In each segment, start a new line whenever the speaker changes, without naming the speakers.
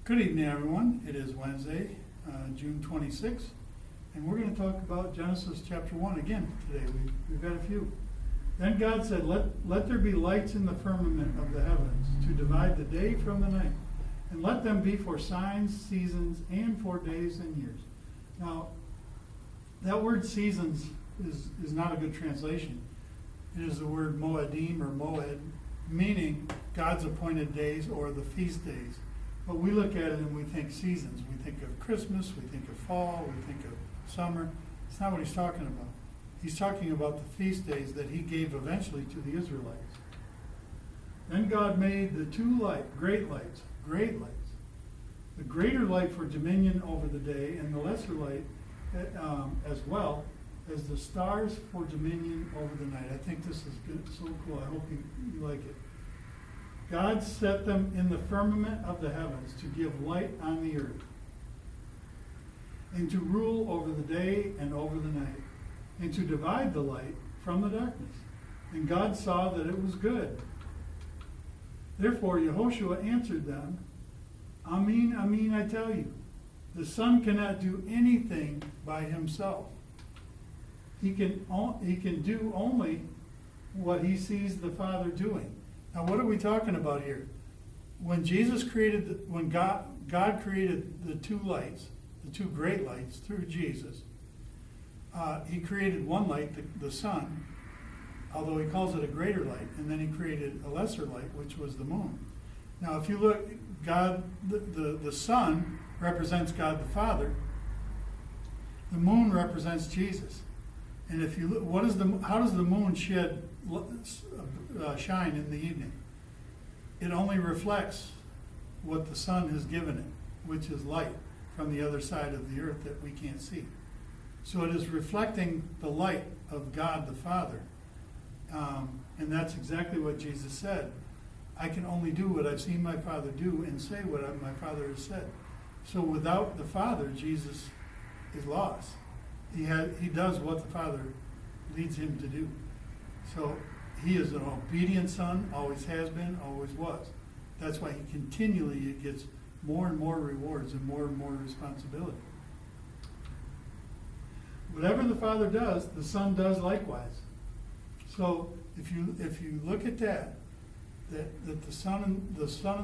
Good evening, everyone. It is Wednesday, June 26th, and we're going to talk about Genesis chapter 1 again today. We've got a few. Then God said, let there be lights in the firmament of the heavens to divide the day from the night, and let them be for signs, seasons, and for days and years. Now, that word seasons is not a good translation. It is the word moedim or moed, meaning God's appointed days or the feast days. But we look at it and we think seasons. We think of Christmas, we think of fall, we think of summer. It's not what he's talking about. He's talking about the feast days that he gave eventually to the Israelites. Then God made the two great lights. The greater light for dominion over the day, and the lesser light as well as the stars for dominion over the night. I think this is good, so cool. I hope you like it. God set them in the firmament of the heavens to give light on the earth, and to rule over the day and over the night, and to divide the light from the darkness. And God saw that it was good. Therefore Yehoshua answered them, Amen, Amen, I tell you, the Son cannot do anything by himself. He can do only what he sees the Father doing. Now, what are we talking about here? When God created the two lights, the two great lights through Jesus, he created one light, the sun, although he calls it a greater light, and then he created a lesser light, which was the moon. Now, if you look, God, the sun represents God the Father. The moon represents Jesus. And if you look, how does the moon shine in the evening? It only reflects what the sun has given it, which is light from the other side of the earth that we can't see. So it is reflecting the light of God the Father. And that's exactly what Jesus said. I can only do what I've seen my Father do and say what my Father has said. So without the Father, Jesus is lost. He does what the Father leads him to do. So he is an obedient son, always has been, always was. That's why he continually gets more and more rewards and more responsibility. Whatever the Father does, the Son does likewise. So if you look at that the sun and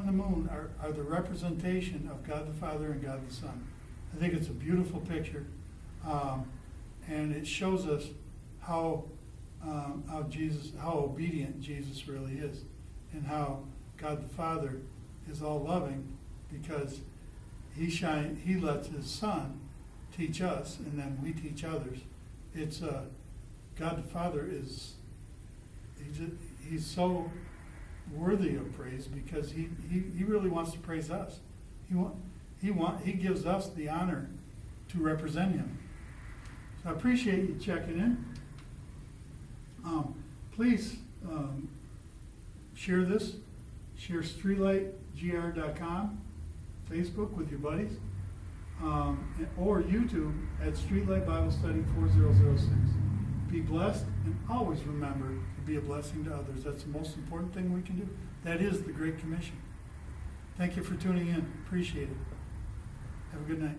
the moon are the representation of God the Father and God the Son. I think it's a beautiful picture. And it shows us how obedient Jesus really is, and how God the Father is all loving because he lets his Son teach us, and then we teach others. It's God the Father he's so worthy of praise because he really wants to praise us. He gives us the honor to represent him. So I appreciate you checking in. Please share this. Share streetlightgr.com, Facebook with your buddies, or YouTube at Streetlight Bible Study 4006. Be blessed, and always remember to be a blessing to others. That's the most important thing we can do. That is the Great Commission. Thank you for tuning in. Appreciate it. Have a good night.